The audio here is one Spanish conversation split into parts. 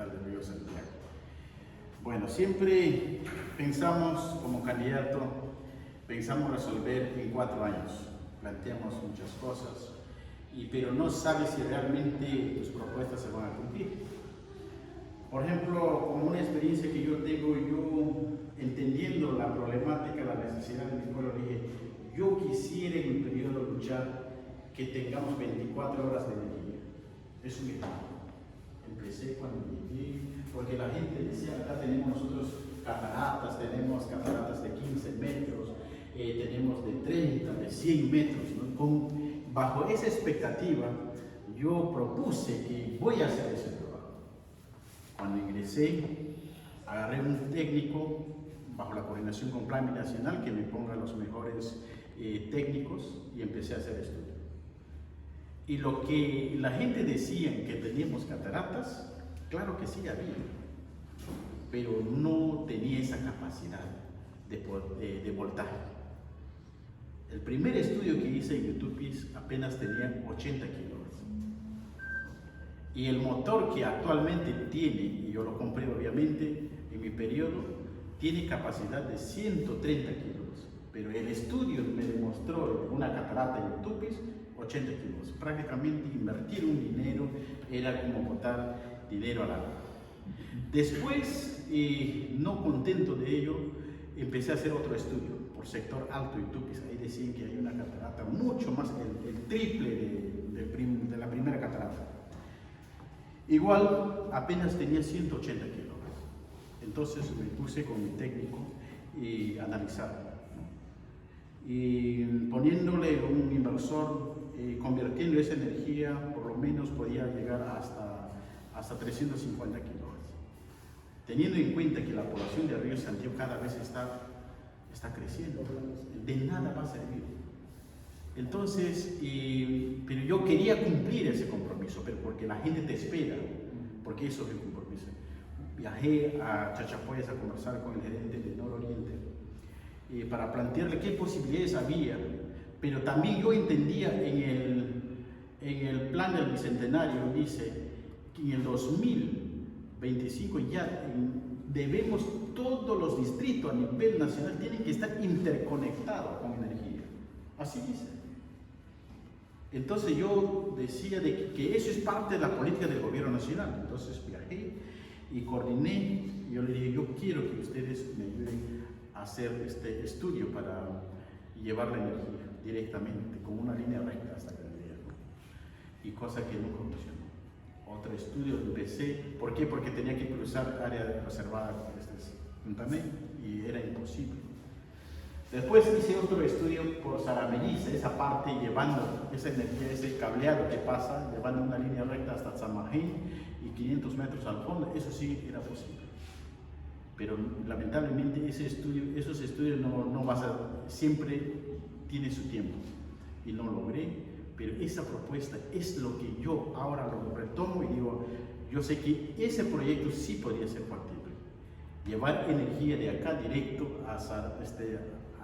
ambiental del río Santiago. Bueno, siempre pensamos como candidato, pensamos resolver en 4 años, planteamos muchas cosas, pero no sabes si realmente tus propuestas se van a cumplir. Por ejemplo, como una experiencia que yo tengo, yo entendiendo la problemática, la necesidad de mi pueblo, dije, yo quisiera en mi periodo luchar que tengamos 24 horas de energía. Es un ejemplo. Empecé cuando llegué, porque la gente decía, acá tenemos nosotros cataratas, tenemos cataratas de 15 metros, tenemos de 30, de 100 metros, ¿no? Bajo esa expectativa, yo propuse que voy a hacer ese trabajo. Cuando ingresé, agarré un técnico bajo la coordinación con Plan Nacional que me ponga los mejores técnicos y empecé a hacer estudio. Y lo que la gente decía que teníamos cataratas, claro que sí había, pero no tenía esa capacidad de voltaje. El primer estudio que hice en YouTube apenas tenía 80 kilowatts. Y el motor que actualmente tiene, y yo lo compré obviamente en mi periodo, tiene capacidad de 130 kilowatts. Pero el estudio me demostró una catarata en YouTube 80 kilowatts. Prácticamente invertir un dinero era como botar dinero al agua. Después, no contento de ello, empecé a hacer otro estudio por sector alto YouTube. Ahí decían que hay una catarata mucho más, el triple de la primera catarata. Igual, apenas tenía 180 kilowatts. Entonces me puse con mi técnico y analizar. Y poniéndole un inversor, convirtiendo esa energía, por lo menos podía llegar hasta 350 kilowatts. Teniendo en cuenta que la población de Río Santiago cada vez está creciendo, de nada va a servir. Entonces, pero yo quería cumplir ese compromiso, pero porque la gente te espera, porque eso es el compromiso. Viajé a Chachapoyas a conversar con el gerente del Nororiente para plantearle qué posibilidades había, pero también yo entendía en el plan del Bicentenario, dice que en el 2025 ya debemos, todos los distritos a nivel nacional tienen que estar interconectados con energía. Así dice. Entonces yo decía que eso es parte de la política del gobierno nacional. Entonces viajé y coordiné, y yo le dije, yo quiero que ustedes me ayuden a hacer este estudio para llevar la energía directamente, con una línea recta hasta que llegue. Y cosa que nunca funcionó. Otro estudio empecé, ¿por qué? Porque tenía que cruzar área reservada Puntamé y era imposible. Después hice otro estudio por Sarameriza, esa parte llevando esa energía, ese cableado que pasa, llevando una línea recta hasta Tzamajín y 500 metros al fondo, eso sí era posible. Pero lamentablemente esos estudios no va a ser, siempre tiene su tiempo y no logré, pero esa propuesta es lo que yo ahora lo retomo y digo, yo sé que ese proyecto sí podría ser factible. Llevar energía de acá directo a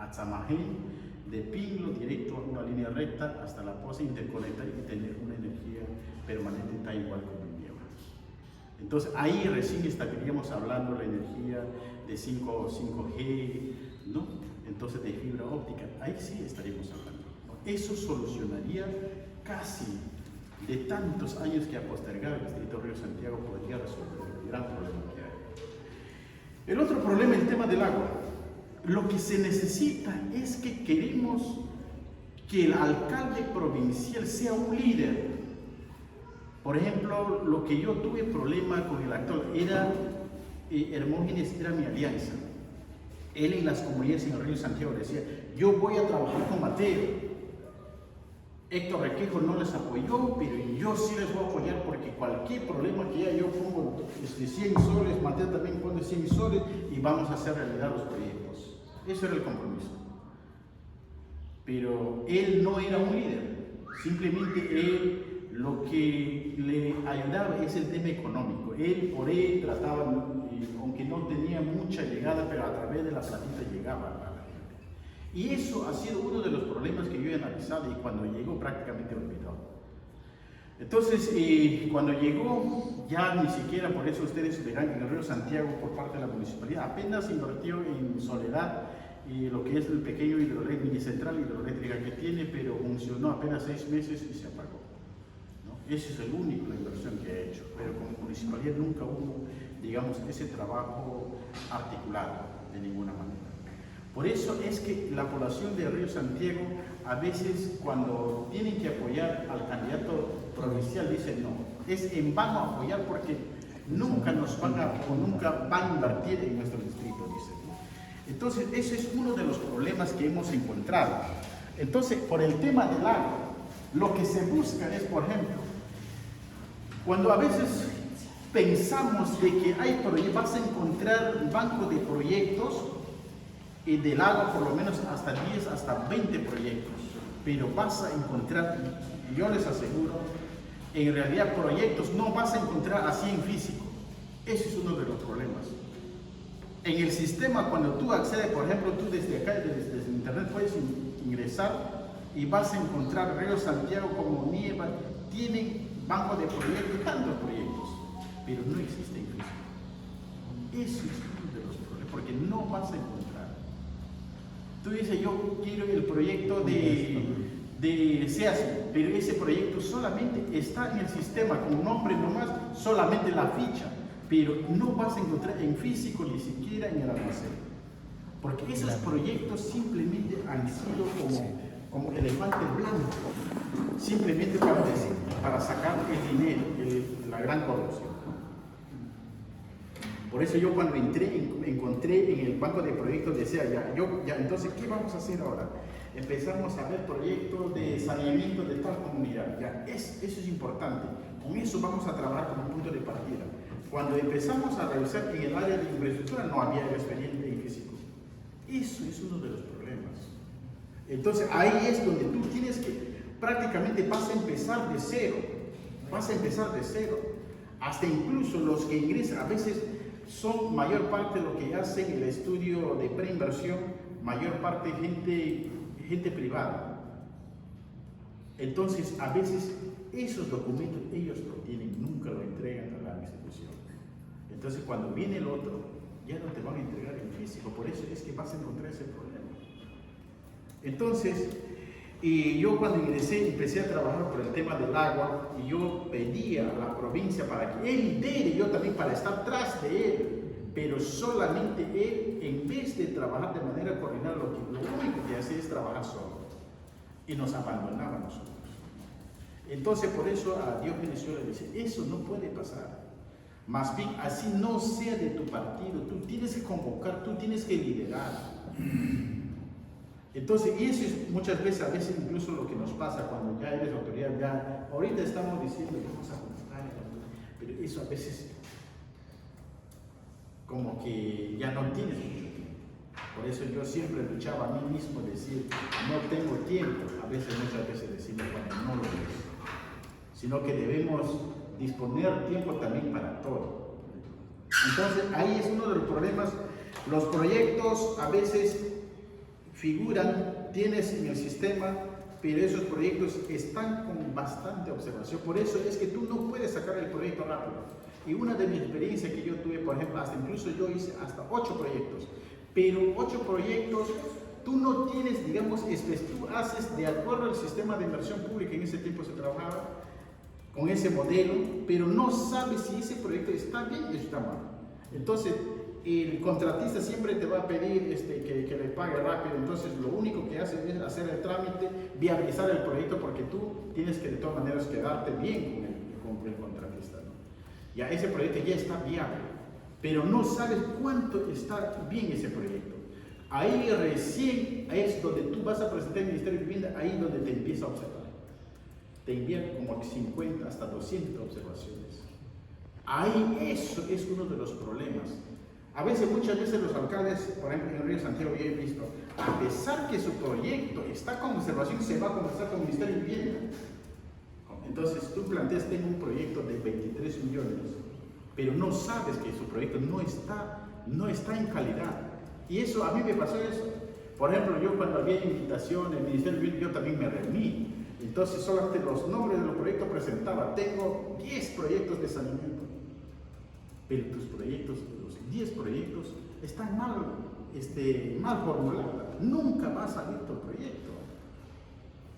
Tzamajín, de Pinglo directo a una línea recta hasta la Poza, interconectar y tener una energía permanente tal igual como en Nieva. Entonces ahí recién estaríamos hablando de la energía de 5G, ¿no? Entonces de fibra óptica, ahí sí estaríamos hablando, ¿no? Eso solucionaría casi de tantos años que ha postergado el distrito Río Santiago, podría resolver el gran problema que hay. El otro problema es el tema del agua. Lo que se necesita es que queremos que el alcalde provincial sea un líder. Por ejemplo, lo que yo tuve problema con el actual era, Hermógenes era mi alianza. Él en las comunidades en el Río Santiago decía, yo voy a trabajar con Mateo. Héctor Requejo no les apoyó, pero yo sí les voy a apoyar porque cualquier problema que haya yo pongo 100 soles, Mateo también pone 100 soles y vamos a hacer realidad los proyectos. Eso era el compromiso. Pero él no era un líder, simplemente él lo que le ayudaba es el tema económico. Él por él trataba, aunque no tenía mucha llegada, pero a través de la platita llegaba a la gente. Y eso ha sido uno de los problemas que yo he analizado y cuando llegó prácticamente olvidado. Entonces, cuando llegó, ya ni siquiera, por eso ustedes verán en el río Santiago por parte de la municipalidad, apenas invirtió en Soledad lo que es el pequeño mini central hidroeléctrica que tiene, pero funcionó apenas 6 meses y se apagó, ¿no? Ese es el único la inversión que ha hecho, pero como municipalidad nunca hubo, digamos, ese trabajo articulado de ninguna manera. Por eso es que la población de Río Santiago a veces cuando tienen que apoyar al candidato provincial dicen no, es en vano apoyar porque nunca nos van a o nunca van a invertir en nuestro distrito, dicen. Entonces ese es uno de los problemas que hemos encontrado. Entonces por el tema del agua, lo que se busca es, por ejemplo, cuando a veces pensamos de que hay vas a encontrar un banco de proyectos y del agua por lo menos hasta 10, hasta 20 proyectos, pero vas a encontrar, yo les aseguro, en realidad proyectos no vas a encontrar así en físico. Ese es uno de los problemas. En el sistema, cuando tú accedes, por ejemplo, tú desde acá, desde internet puedes ingresar y vas a encontrar Río Santiago como Nieva, tienen banco de proyectos, tantos proyectos, pero no existe en físico. Eso es uno de los problemas, porque no vas a encontrar. Tú dices, yo quiero el proyecto de SEASI, pero ese proyecto solamente está en el sistema, con nombre nomás, solamente la ficha, pero no vas a encontrar en físico ni siquiera en el almacén. Porque esos proyectos simplemente han sido como elefante blanco, simplemente para sacar el dinero, la gran corrupción. Por eso yo cuando encontré en el banco de proyectos decía, entonces, ¿qué vamos a hacer ahora? Empezamos a ver proyectos de saneamiento de tal comunidad. Eso es importante. Con eso vamos a trabajar como punto de partida. Cuando empezamos a revisar en el área de infraestructura no había expediente en físico. Eso es uno de los problemas. Entonces ahí es donde tú tienes que, prácticamente vas a empezar de cero. Vas a empezar de cero. Hasta incluso los que ingresan, a veces son mayor parte de lo que hacen el estudio de preinversión, mayor parte gente privada. Entonces, a veces esos documentos ellos lo tienen, nunca lo entregan a la institución. Entonces, cuando viene el otro, ya no te van a entregar en físico, por eso es que vas a encontrar ese problema. Entonces, yo cuando empecé a trabajar por el tema del agua, y yo pedía a la provincia para que él lidere, yo también para estar tras de él, pero solamente él, en vez de trabajar de manera coordinada, lo único que hacía es trabajar solo, y nos abandonaba a nosotros. Entonces por eso a Diógenes yo le dice, eso no puede pasar, más bien así no sea de tu partido, tú tienes que convocar, tú tienes que liderar. Entonces, y eso es muchas veces, a veces incluso lo que nos pasa cuando ya eres autoridad, ya ahorita estamos diciendo que vamos a convocar, pero eso a veces como que ya no tienes mucho tiempo. Por eso yo siempre luchaba a mí mismo decir, no tengo tiempo, a veces, muchas veces decimos, bueno, no lo es, sino que debemos disponer tiempo también para todo. Entonces, ahí es uno de los problemas, los proyectos a veces figuran, tienes en el sistema, pero esos proyectos están con bastante observación. Por eso es que tú no puedes sacar el proyecto rápido. Y una de mis experiencias que yo tuve, por ejemplo, incluso yo hice hasta 8 proyectos, pero 8 proyectos, tú no tienes, digamos, tú haces de acuerdo al sistema de inversión pública, en ese tiempo se trabajaba con ese modelo, pero no sabes si ese proyecto está bien o está mal. Entonces, el contratista siempre te va a pedir que le pague rápido, entonces lo único que hace es hacer el trámite, viabilizar el proyecto, porque tú tienes que de todas maneras quedarte bien con el contratista, ¿no? Ya ese proyecto ya está viable, pero no sabes cuánto está bien ese proyecto. Ahí recién es donde tú vas a presentar el Ministerio de Vivienda, ahí donde te empieza a observar. Te envían como 50 hasta 200 observaciones. Ahí eso es uno de los problemas. A veces, muchas veces los alcaldes, por ejemplo en el Río Santiago, yo he visto, a pesar que su proyecto está con observación, se va a conversar con el Ministerio de Vivienda. Entonces tú planteas, tengo un proyecto de 23 millones, pero no sabes que su proyecto no está en calidad. Y a mí me pasó eso. Por ejemplo, yo cuando había invitación, el Ministerio de Vivienda, yo también me reuní. Entonces solamente los nombres de los proyectos presentaba. Tengo 10 proyectos de saneamiento. Pero tus proyectos, los 10 proyectos, están mal formulados. Nunca va a salir tu proyecto.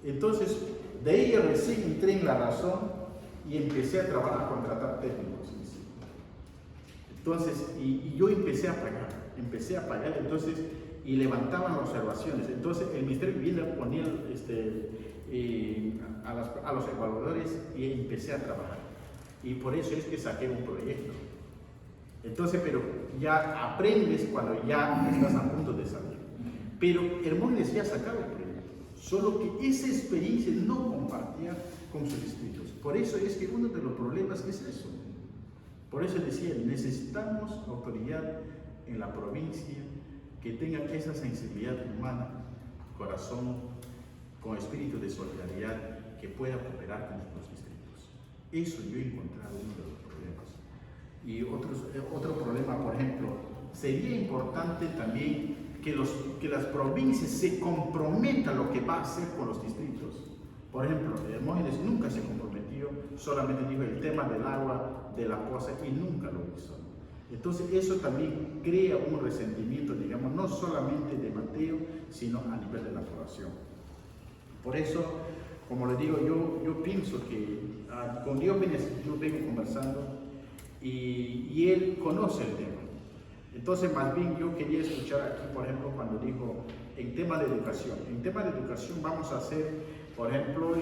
Entonces, de ahí recién entré en la razón y empecé a trabajar, a contratar técnicos. Entonces, y yo empecé a pagar, entonces, y levantaban observaciones. Entonces, el Ministerio de Vivienda ponía a los evaluadores y empecé a trabajar. Y por eso es que saqué un proyecto. Entonces, pero ya aprendes cuando ya estás a punto de salir. Pero Hermógenes ya sacaba el proyecto, solo que esa experiencia no compartía con sus distritos. Por eso es que uno de los problemas es eso. Por eso decía, necesitamos autoridad en la provincia que tenga esa sensibilidad humana, corazón, con espíritu de solidaridad, que pueda cooperar con los distritos. Eso yo he encontrado uno de los problemas. Y otro problema, por ejemplo, sería importante también que las provincias se comprometan lo que va a hacer con los distritos. Por ejemplo, Hermógenes nunca se comprometió, solamente dijo el tema del agua, de la cosa, y nunca lo hizo. Entonces eso también crea un resentimiento, digamos, no solamente de Mateo, sino a nivel de la población. Por eso, como le digo, yo pienso que con Diógenes yo vengo conversando y él conoce el tema. Entonces, más bien yo quería escuchar aquí, por ejemplo, cuando dijo en tema de educación. En tema de educación vamos a hacer, por ejemplo,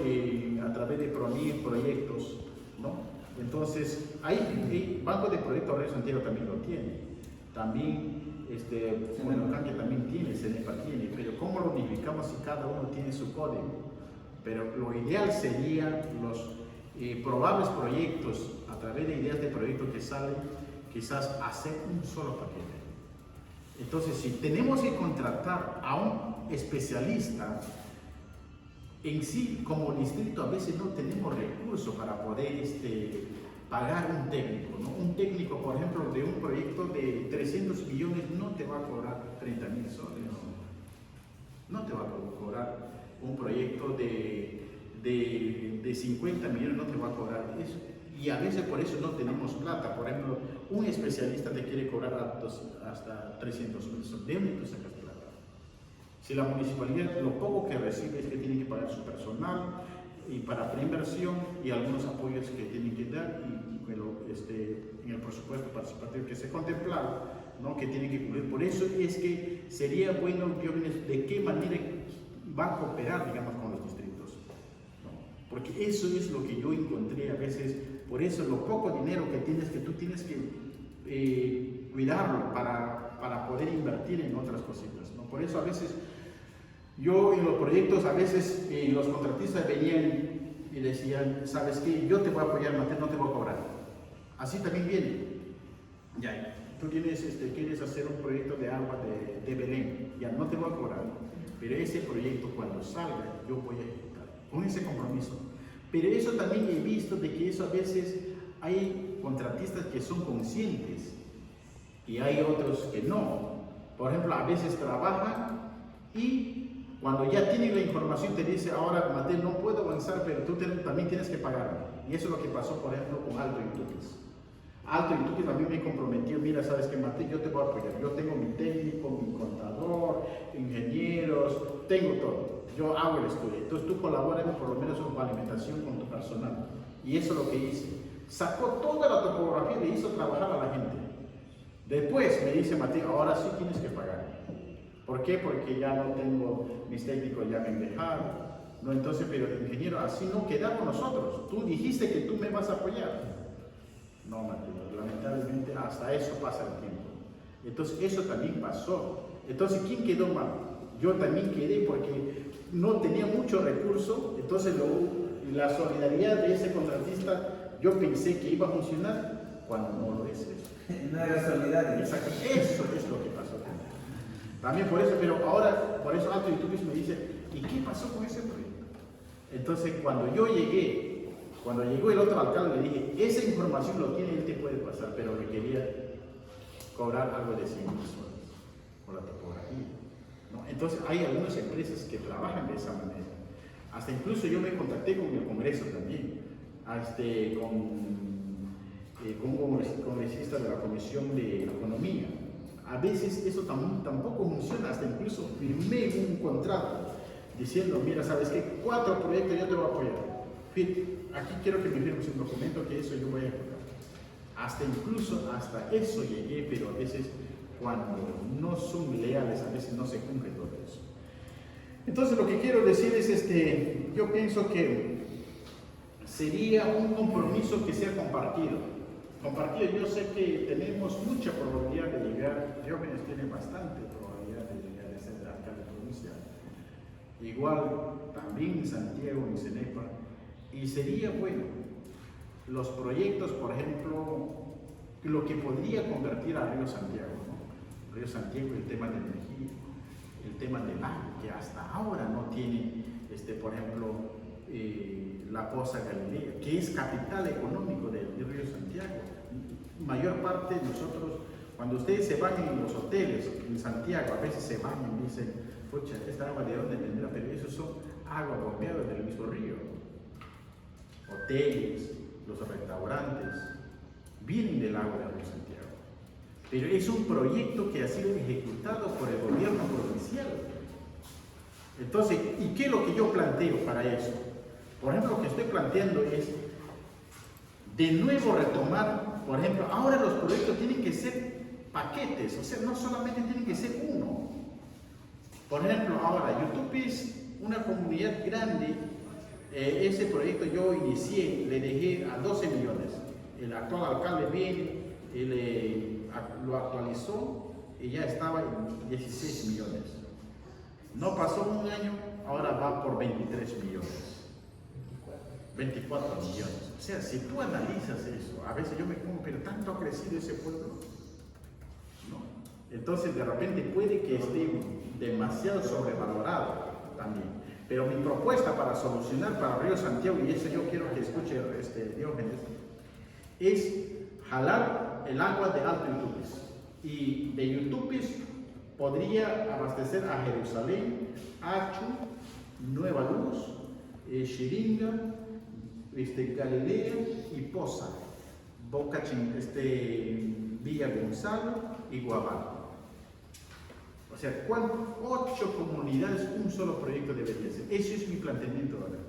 a través de proyectos, ¿no? Entonces, hay Banco de Proyectos Río Santiago también lo tiene. También, bueno, Cambia también tiene, CENEPA tiene, pero ¿cómo lo unificamos si cada uno tiene su código? Pero lo ideal sería los probables proyectos, a través de ideas de proyectos que salen, quizás hacer un solo paquete. Entonces, si tenemos que contratar a un especialista, en sí, como distrito, a veces no tenemos recursos para poder pagar un técnico, ¿no? Un técnico, por ejemplo, de un proyecto de 300 millones no te va a cobrar 30.000 soles. No te va a cobrar un proyecto de 50 millones, no te va a cobrar eso. Y a veces por eso no tenemos plata. Por ejemplo, un especialista te quiere cobrar hasta 300.000 soles. ¿De dónde tú sacas plata? Si la municipalidad lo poco que recibe es que tiene que pagar su personal y para preinversión y algunos apoyos que tienen que dar en el presupuesto participativo que se contemplaba, ¿no? Que tienen que cubrir. Por eso es que sería bueno, Diógenes, de qué manera va a cooperar, digamos, con los distritos, ¿no? Porque eso es lo que yo encontré a veces. Por eso lo poco dinero que tú tienes que cuidarlo para poder invertir en otras cositas, ¿no? Por eso a veces yo en los proyectos, a veces los contratistas venían y decían, ¿sabes qué? Yo te voy a apoyar, Mateo, no te voy a cobrar. Así también viene. Ya, tú quieres hacer un proyecto de agua de Belén, ya no te voy a cobrar, pero ese proyecto cuando salga yo voy a ejecutar, con ese compromiso. Pero eso también he visto de que eso a veces hay contratistas que son conscientes y hay otros que no. Por ejemplo, a veces trabajan y cuando ya tienen la información te dice, ahora Mateo, no puedo avanzar, pero tú también tienes que pagarme. Y eso es lo que pasó, por ejemplo, con Alto Intuquis. Alto Intuquis a mí me comprometió, mira, sabes que Mateo, yo te voy a apoyar. Yo tengo mi técnico, mi contador, ingenieros, tengo todo. Yo hago el estudio. Entonces tú colaboras por lo menos con alimentación con tu personal. Y eso es lo que hice. Sacó toda la topografía y le hizo trabajar a la gente. Después me dice Mateo, ahora sí tienes que pagar. ¿Por qué? Porque ya no tengo, mis técnicos ya me han dejado. No, entonces, pero ingeniero, así no quedamos nosotros. Tú dijiste que tú me vas a apoyar. No, Mateo, lamentablemente hasta eso pasa el tiempo. Entonces, eso también pasó. Entonces, ¿quién quedó mal? Yo también quedé porque no tenía mucho recurso. Entonces, la solidaridad de ese contratista, yo pensé que iba a funcionar cuando no lo es eso. No era solidario. Exacto, eso es lo que pasó. También por eso, pero ahora, por eso Alto Intuquis me dice, ¿y qué pasó con ese proyecto? Entonces, cuando yo llegué, cuando llegó el otro alcalde, le dije, esa información lo tiene, él te puede pasar, pero me quería cobrar algo de 100.000 soles por la topografía, ¿no? Entonces, hay algunas empresas que trabajan de esa manera. Hasta incluso yo me contacté con el Congreso también, con un congresista de la Comisión de Economía. A veces eso tampoco funciona, hasta incluso firmé un contrato diciendo, mira, ¿sabes qué? 4 proyectos yo te voy a apoyar. Aquí quiero que me firmes un documento que eso yo voy a apoyar. Hasta eso llegué, pero a veces cuando no son leales, a veces no se cumple todo eso. Entonces lo que quiero decir es, yo pienso que sería un compromiso que sea compartido. Yo sé que tenemos mucha probabilidad de llegar, Diógenes tiene bastante probabilidad de llegar a ser alcalde provincial. Igual también en Santiago, en Cenepa, y sería bueno los proyectos, por ejemplo, lo que podría convertir a Río Santiago, ¿no? Río Santiago, el tema de energía, el tema del agua, que hasta ahora no tiene, por ejemplo, la Poza Galilea, que es capital económico de Río Santiago. Mayor parte de nosotros, cuando ustedes se bañan en los hoteles en Santiago, a veces se bañan y dicen, pucha, esta agua de dónde vendrá, pero eso son agua bombeada del mismo río. Hoteles, los restaurantes, vienen del agua de Río Santiago. Pero es un proyecto que ha sido ejecutado por el gobierno provincial. Entonces, ¿y qué es lo que yo planteo para eso? Por ejemplo, lo que estoy planteando es de nuevo retomar, por ejemplo, ahora los proyectos tienen que ser paquetes, o sea, no solamente tienen que ser uno. Por ejemplo, ahora YouTube es una comunidad grande. Ese proyecto yo inicié, le dejé a 12 millones. El actual alcalde viene, lo actualizó y ya estaba en 16 millones. No pasó un año, ahora va por 23 millones. 24 millones. O sea, si tú analizas eso, a veces yo me pongo, pero tanto ha crecido ese pueblo, ¿no? Entonces, de repente puede que esté demasiado sobrevalorado también. Pero mi propuesta para solucionar para Río Santiago, y eso yo quiero que escuche Diógenes, es jalar el agua de Alto Yutupis. Y de Yutupis podría abastecer a Jerusalén, Achu, Nueva Luz, Xiringa, Galilea y Poza, Boca, Villa Gonzalo y Guabá. O sea, 8 comunidades, un solo proyecto debería ser. Ese es mi planteamiento ahora.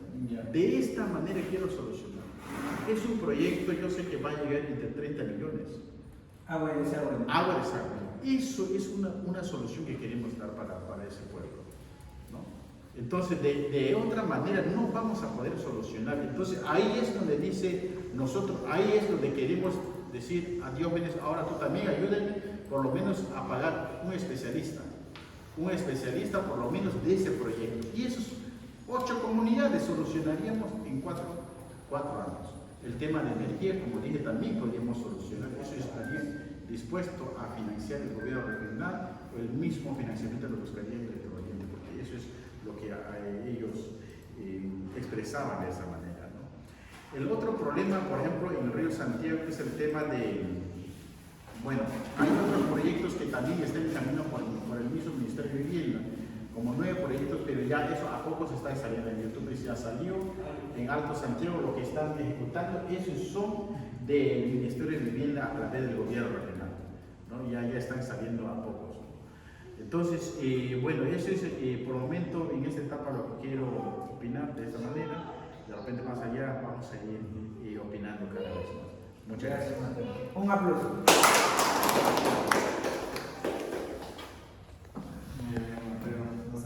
De esta manera quiero solucionar. Es un proyecto, yo sé que va a llegar entre 30 millones. Agua de desagüe. Agua de desagüe. Eso es una solución que queremos dar para ese pueblo, ¿no? Entonces, de otra manera no vamos a poder solucionar. Entonces, ahí es donde dice nosotros, ahí es donde queremos decir a Diógenes, ahora tú también ayúdenme, por lo menos a pagar un especialista por lo menos de ese proyecto. Y esos 8 comunidades solucionaríamos en 4 años. El tema de energía, como dije, también podríamos solucionar. Eso estaría dispuesto a financiar el gobierno regional, o el mismo financiamiento lo buscaría el Medio Oriente, porque eso es lo que ellos expresaban de esa manera, ¿no? El otro problema, por ejemplo, en el Río Santiago, es el tema de, bueno, hay otros proyectos que también están en camino por el mismo Ministerio de Vivienda, como 9 proyectos, pero ya eso a poco se está saliendo. En YouTube ya salió, en Alto Santiago lo que están ejecutando, esos son del Ministerio de Vivienda a través del gobierno regional, ¿no? Ya están saliendo a pocos, ¿no? Entonces, bueno, eso es por el momento, en esta etapa, lo que quiero opinar de esta manera. De repente más allá vamos a ir opinando cada vez más. Muchas gracias. Un aplauso.